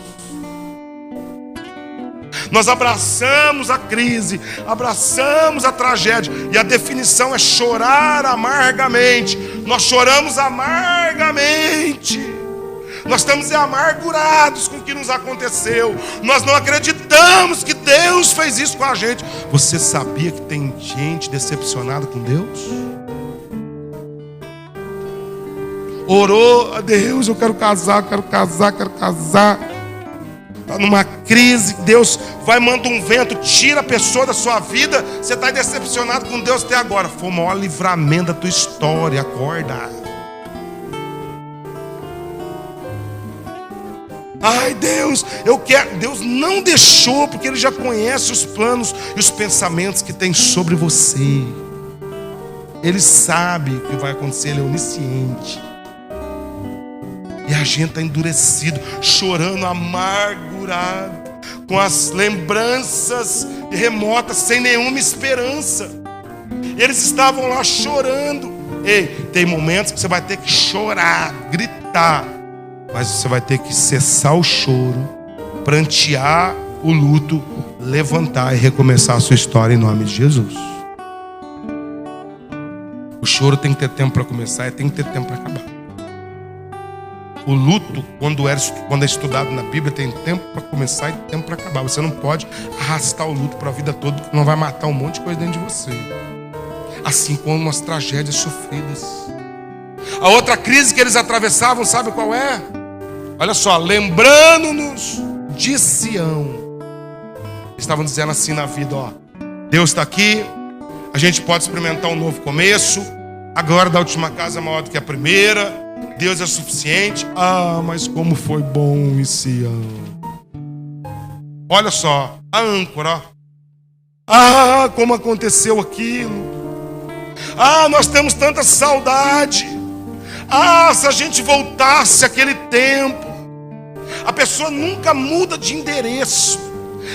Nós abraçamos a crise, abraçamos a tragédia. E a definição é chorar amargamente. Nós choramos amargamente. Nós estamos amargurados com o que nos aconteceu. Nós não acreditamos que Deus fez isso com a gente. Você sabia que tem gente decepcionada com Deus? Orou a Deus, eu quero casar, quero casar, quero casar. Está numa crise, Deus vai, manda um vento, tira a pessoa da sua vida. Você está decepcionado com Deus até agora. Foi o maior livramento da tua história, acorda. Ai Deus, eu quero. Deus não deixou, porque Ele já conhece os planos e os pensamentos que tem sobre você. Ele sabe o que vai acontecer, Ele é onisciente. E a gente está endurecido, chorando, amargurado, com as lembranças remotas, sem nenhuma esperança. Eles estavam lá chorando. Ei, tem momentos que você vai ter que chorar, gritar, mas você vai ter que cessar o choro, prantear o luto, levantar e recomeçar a sua história em nome de Jesus. O choro tem que ter tempo para começar e tem que ter tempo para acabar. O luto, quando é estudado na Bíblia, tem tempo para começar e tempo para acabar. Você não pode arrastar o luto para a vida toda, porque não vai matar um monte de coisa dentro de você. Assim como as tragédias sofridas. A outra crise que eles atravessavam, sabe qual é? Olha só, lembrando-nos de Sião. Estavam dizendo assim na vida, ó: Deus está aqui, a gente pode experimentar um novo começo. A glória da última casa é maior do que a primeira. Deus é suficiente. Ah, mas como foi bom em Sião. Olha só, a âncora, ó. Ah, como aconteceu aquilo. Ah, nós temos tanta saudade. Ah, se a gente voltasse àquele tempo. A pessoa nunca muda de endereço.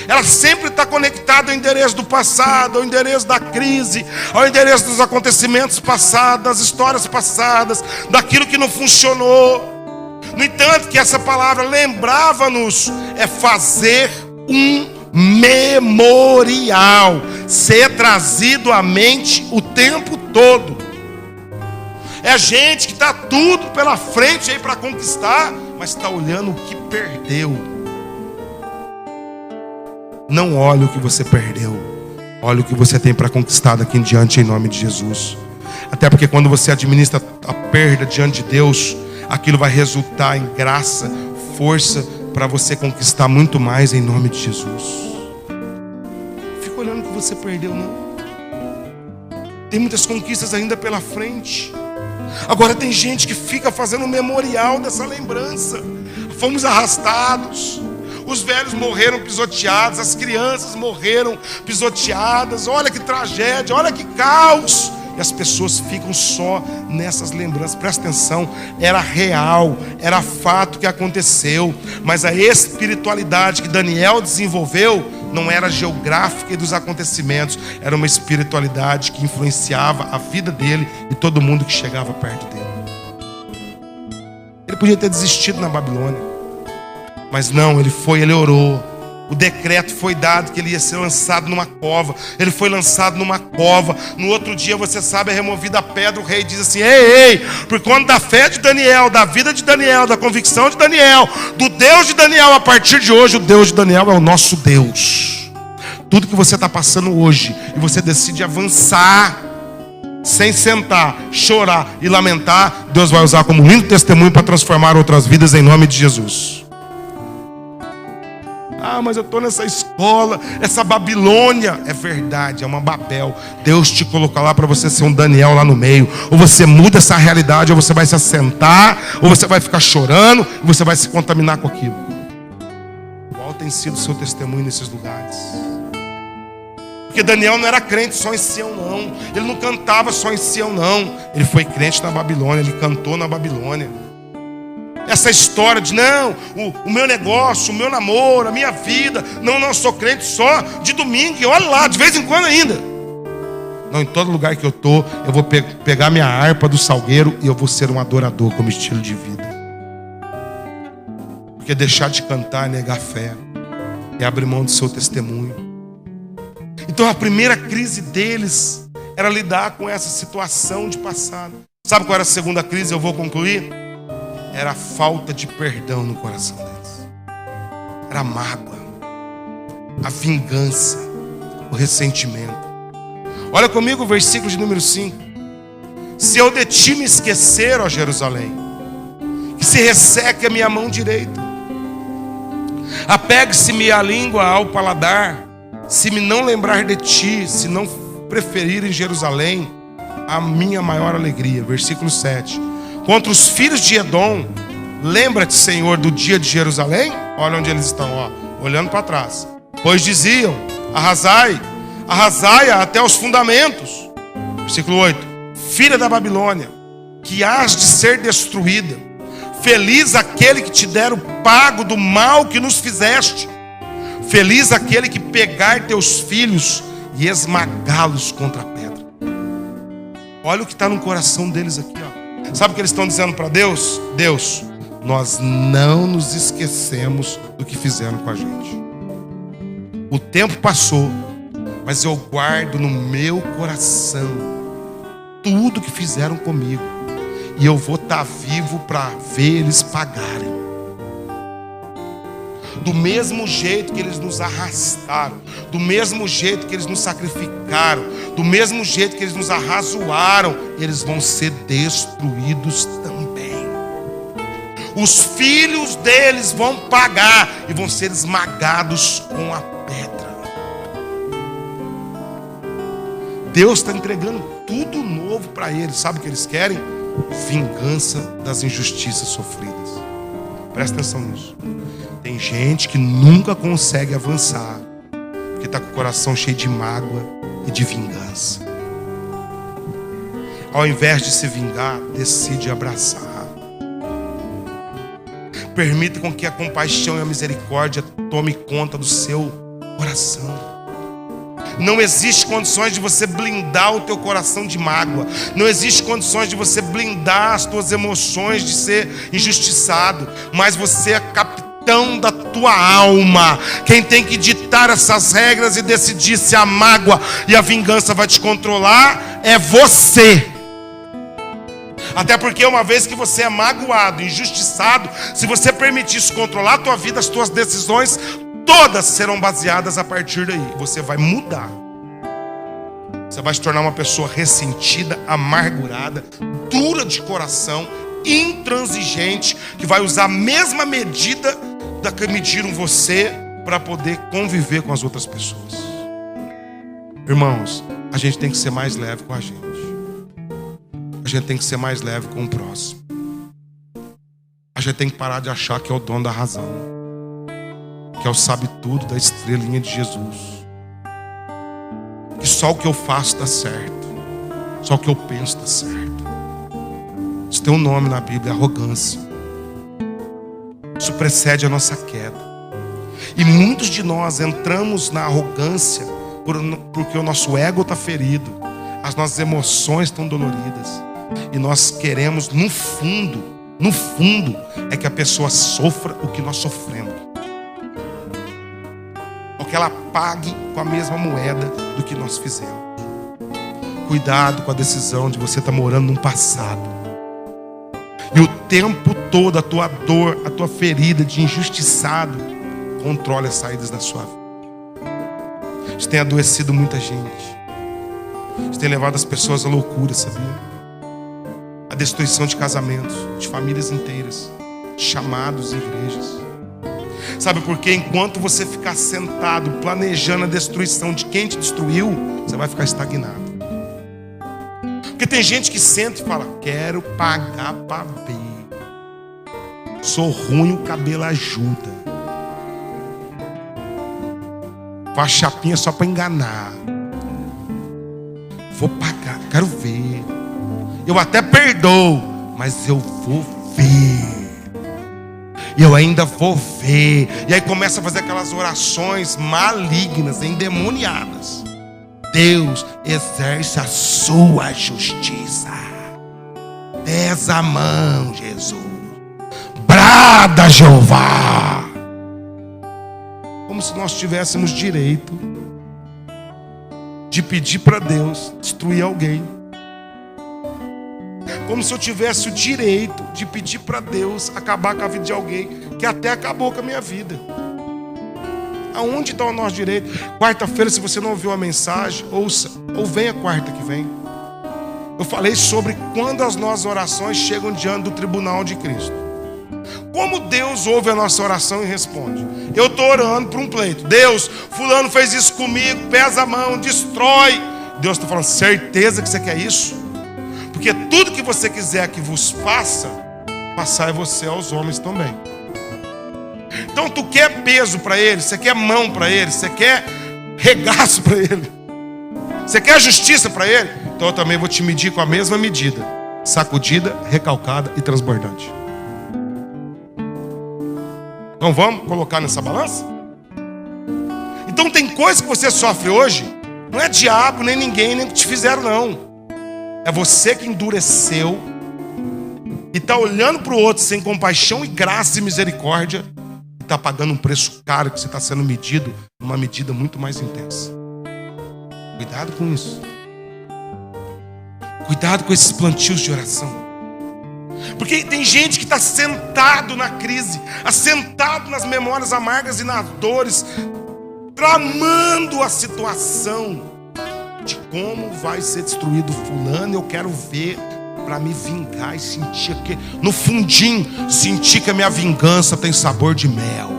Ela sempre está conectada ao endereço do passado, ao endereço da crise, ao endereço dos acontecimentos passados, das histórias passadas, daquilo que não funcionou. No entanto, que essa palavra lembrava-nos é fazer um memorial, ser trazido à mente o tempo todo. É gente que está tudo pela frente aí para conquistar, mas está olhando o que perdeu. Não olhe o que você perdeu, olhe o que você tem para conquistar daqui em diante, em nome de Jesus. Até porque quando você administra a perda diante de Deus, aquilo vai resultar em graça, força para você conquistar muito mais em nome de Jesus. Fica olhando o que você perdeu, não. Tem muitas conquistas ainda pela frente. Agora tem gente que fica fazendo um memorial dessa lembrança. Fomos arrastados. Os velhos morreram pisoteados, as crianças morreram pisoteadas. Olha que tragédia, olha que caos. E as pessoas ficam só nessas lembranças. Presta atenção, era real, era fato que aconteceu. Mas a espiritualidade que Daniel desenvolveu não era geográfica e dos acontecimentos. Era uma espiritualidade que influenciava a vida dele e todo mundo que chegava perto dele. Ele podia ter desistido na Babilônia, mas não, ele foi, ele orou. o decreto foi dado que ele ia ser lançado numa cova. Ele foi lançado numa cova. No outro dia, você sabe, é removida a pedra. O rei diz assim: ei, por conta da fé de Daniel, da vida de Daniel, da convicção de Daniel, do Deus de Daniel, a partir de hoje, o Deus de Daniel é o nosso Deus. Tudo que você está passando hoje, e você decide avançar, sem sentar, chorar e lamentar, Deus vai usar como lindo testemunho para transformar outras vidas em nome de Jesus. Ah, mas eu estou nessa escola, essa Babilônia. É verdade, é uma Babel. Deus te colocou lá para você ser um Daniel lá no meio. Ou você muda essa realidade, ou você vai se assentar, ou você vai ficar chorando, e você vai se contaminar com aquilo. Qual tem sido o seu testemunho nesses lugares? Porque Daniel não era crente só em Sião, não. Ele não cantava só em Sião, não. Ele foi crente na Babilônia, ele cantou na Babilônia. Essa história de não, o meu negócio, o meu namoro, a minha vida, não sou crente só de domingo, e olha lá, de vez em quando ainda. Não, em todo lugar que eu estou, eu vou pegar minha harpa do salgueiro e eu vou ser um adorador como estilo de vida. Porque deixar de cantar é negar fé, é abrir mão do seu testemunho. Então a primeira crise deles era lidar com essa situação de passado. Sabe qual era a segunda crise? Eu vou concluir. Era a falta de perdão no coração deles. Era a mágoa, a vingança, o ressentimento. Olha comigo o versículo de número 5. Se eu de ti me esquecer, ó Jerusalém, que se resseque a minha mão direita, apegue-se-me a língua ao paladar, se me não lembrar de ti, se não preferir em Jerusalém a minha maior alegria. Versículo 7. Contra os filhos de Edom, lembra-te, Senhor, do dia de Jerusalém? Olha onde eles estão, ó, olhando para trás. Pois diziam: arrasai, arrasai-a até os fundamentos. Versículo 8. Filha da Babilônia, que hás de ser destruída, feliz aquele que te der o pago do mal que nos fizeste. Feliz aquele que pegar teus filhos e esmagá-los contra a pedra. Olha o que está no coração deles aqui, ó. Sabe o que eles estão dizendo para Deus? Deus, nós não nos esquecemos do que fizeram com a gente. O tempo passou, mas eu guardo no meu coração tudo que fizeram comigo. E eu vou estar vivo para ver eles pagarem. Do mesmo jeito que eles nos arrastaram, do mesmo jeito que eles nos sacrificaram, do mesmo jeito que eles nos arrazoaram, eles vão ser destruídos também. Os filhos deles vão pagar e vão ser esmagados com a pedra. Deus está entregando tudo novo para eles. Sabe o que eles querem? Vingança das injustiças sofridas. Presta atenção nisso. Tem gente que nunca consegue avançar porque está com o coração cheio de mágoa e de vingança. Ao invés de se vingar, decide abraçar. Permita com que a compaixão e a misericórdia tome conta do seu coração. Não existe condições de você blindar o teu coração de mágoa. Não existe condições de você blindar as tuas emoções de ser injustiçado. Mas você é capitão da tua alma. Quem tem que ditar essas regras e decidir se a mágoa e a vingança vai te controlar é você. Até porque uma vez que você é magoado, injustiçado, se você permitir isso controlar a tua vida, as tuas decisões todas serão baseadas a partir daí. Você vai mudar. Você vai se tornar uma pessoa ressentida, amargurada, dura de coração, intransigente, que vai usar a mesma medida da que mediram você para poder conviver com as outras pessoas. Irmãos, a gente tem que ser mais leve com a gente. A gente tem que ser mais leve com o próximo. A gente tem que parar de achar que é o dono da razão, que é o sabe-tudo da estrelinha de Jesus, que só o que eu faço está certo, só o que eu penso está certo. Isso tem um nome na Bíblia: arrogância. Isso precede a nossa queda. E muitos de nós entramos na arrogância porque o nosso ego está ferido, as nossas emoções estão doloridas, e nós queremos, no fundo, é que a pessoa sofra o que nós sofremos. ela pague com a mesma moeda do que nós fizemos. Cuidado com a decisão de você estar morando num passado. E o tempo todo a tua dor, a tua ferida de injustiçado controle as saídas da sua vida. Isso tem adoecido muita gente. Isso tem levado as pessoas à loucura, sabia? A destruição de casamentos, de famílias inteiras, de chamados em igrejas. Sabe por quê? Enquanto você ficar sentado planejando a destruição de quem te destruiu, você vai ficar estagnado. Porque tem gente que senta e fala: quero pagar para ver. Sou ruim, o cabelo ajuda. Faz chapinha só para enganar. Vou pagar, quero ver. Eu até perdoo, mas eu vou ver. Eu ainda vou ver. E aí começa a fazer aquelas orações malignas, endemoniadas. Deus, exerce a sua justiça. Pesa a mão, Jesus. Brada, Jeová. Como se nós tivéssemos direito de pedir para Deus destruir alguém. Como se eu tivesse o direito de pedir para Deus acabar com a vida de alguém que até acabou com a minha vida. Aonde está o nosso direito? Quarta-feira, se você não ouviu a mensagem, ouça, ou venha quarta que vem. Eu falei sobre quando as nossas orações chegam diante do tribunal de Cristo. Como Deus ouve a nossa oração e responde? Eu estou orando por um pleito. Deus, fulano fez isso comigo, pesa a mão, destrói. Deus está falando: certeza que você quer isso? Porque tudo que você quiser que vos faça, passai você aos homens também. Então tu quer peso para ele, você quer mão para ele, você quer regaço para ele, você quer justiça para ele, então eu também vou te medir com a mesma medida: sacudida, recalcada e transbordante. Então vamos colocar nessa balança? Então tem coisa que você sofre hoje, não é diabo, nem ninguém, nem que te fizeram, não. É você que endureceu e está olhando para o outro sem compaixão e graça e misericórdia, e está pagando um preço caro, que você está sendo medido numa medida muito mais intensa. Cuidado com isso. Cuidado com esses plantios de oração. Porque tem gente que está sentado na crise, assentado nas memórias amargas e nas dores, tramando a situação de como vai ser destruído fulano. Eu quero ver para me vingar e sentir que no fundinho, sentir que a minha vingança tem sabor de mel.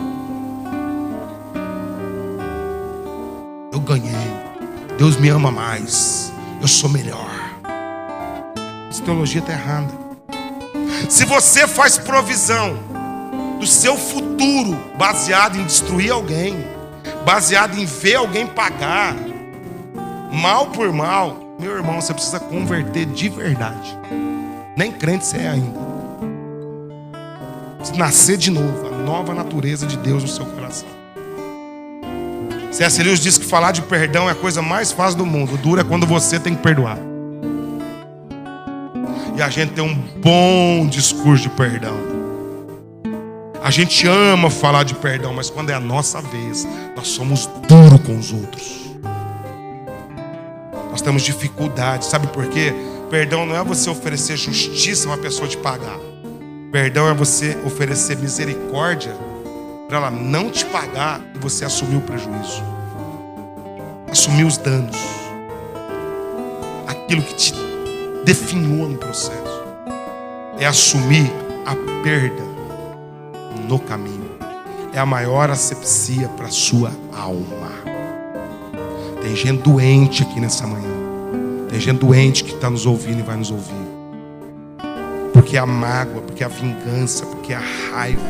Eu ganhei. Deus me ama mais. Eu sou melhor. Essa teologia está errada. Se você faz provisão do seu futuro baseado em destruir alguém, baseado em ver alguém pagar mal por mal, meu irmão, você precisa converter de verdade. Nem crente você é ainda. Precisa nascer de novo, a nova natureza de Deus no seu coração. C.S. Lewis diz que falar de perdão é a coisa mais fácil do mundo. O duro é quando você tem que perdoar. E a gente tem um bom discurso de perdão. A gente ama falar de perdão, mas quando é a nossa vez, nós somos duros com os outros. Nós temos dificuldade. Sabe por quê? Perdão não é você oferecer justiça a uma pessoa te pagar. Perdão é você oferecer misericórdia para ela não te pagar e você assumir o prejuízo, assumir os danos, aquilo que te definhou no processo. É assumir a perda no caminho. É a maior asepsia para a sua alma. Tem gente doente aqui nessa manhã. Tem gente doente que está nos ouvindo e vai nos ouvir. Porque a mágoa, porque a vingança, porque a raiva,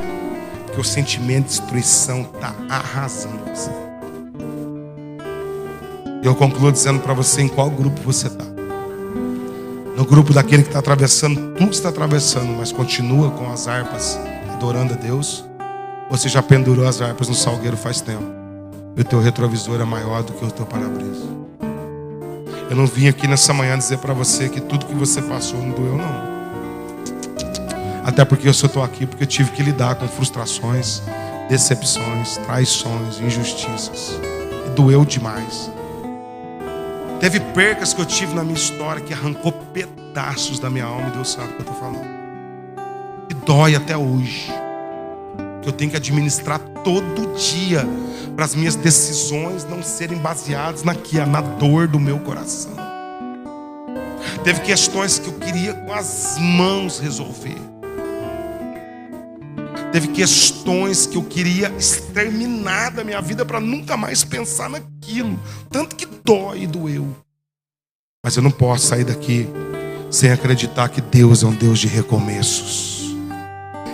porque o sentimento de destruição está arrasando você. Eu concluo dizendo para você em qual grupo você está. No grupo daquele que está atravessando tudo que está atravessando, mas continua com as harpas adorando a Deus. Você já pendurou as harpas no salgueiro faz tempo. E o teu retrovisor é maior do que o teu para-brisa. Eu não vim aqui nessa manhã dizer para você que tudo que você passou não doeu, não. Até porque eu só estou aqui porque eu tive que lidar com frustrações, decepções, traições, injustiças. doeu demais. Teve percas que eu tive na minha história que arrancou pedaços da minha alma, e Deus sabe o que eu estou falando. E dói até hoje. Que eu tenho que administrar todo dia para as minhas decisões não serem baseadas na dor do meu coração. Teve questões que eu queria com as mãos resolver. Teve questões que eu queria exterminar da minha vida para nunca mais pensar naquilo. Tanto que dói e doeu. Mas eu não posso sair daqui sem acreditar que Deus é um Deus de recomeços.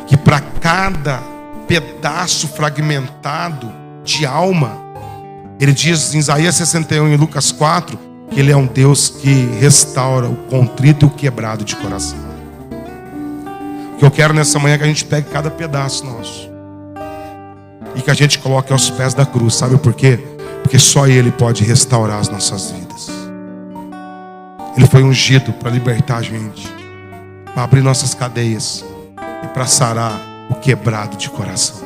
Que para cada pedaço fragmentado de alma, Ele diz em Isaías 61 e Lucas 4, que Ele é um Deus que restaura o contrito e o quebrado de coração. O que eu quero nessa manhã é que a gente pegue cada pedaço nosso e que a gente coloque aos pés da cruz. Sabe por quê? Porque só Ele pode restaurar as nossas vidas. Ele foi ungido para libertar a gente, para abrir nossas cadeias e para sarar o quebrado de coração.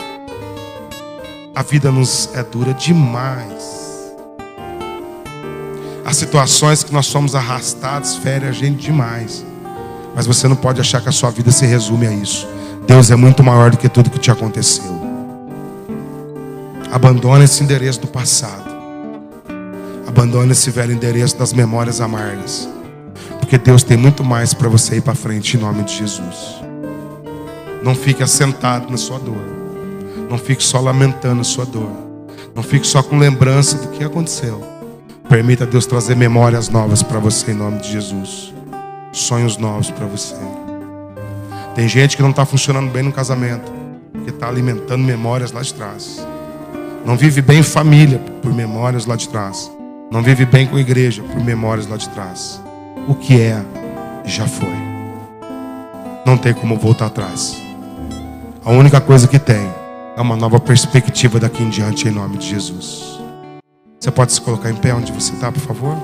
A vida nos é dura demais. As situações que nós somos arrastados ferem a gente demais. Mas você não pode achar que a sua vida se resume a isso. Deus é muito maior do que tudo que te aconteceu. Abandona esse endereço do passado. Abandona esse velho endereço das memórias amargas. Porque Deus tem muito mais para você ir para frente em nome de Jesus. Não fique assentado na sua dor. Não fique só lamentando a sua dor. Não fique só com lembrança do que aconteceu. Permita Deus trazer memórias novas para você em nome de Jesus. Sonhos novos para você. Tem gente que não está funcionando bem no casamento, porque está alimentando memórias lá de trás. Não vive bem em família por memórias lá de trás. Não vive bem com a igreja por memórias lá de trás. O que é, já foi. Não tem como voltar atrás. A única coisa que tem é uma nova perspectiva daqui em diante em nome de Jesus. Você pode se colocar em pé onde você está, por favor?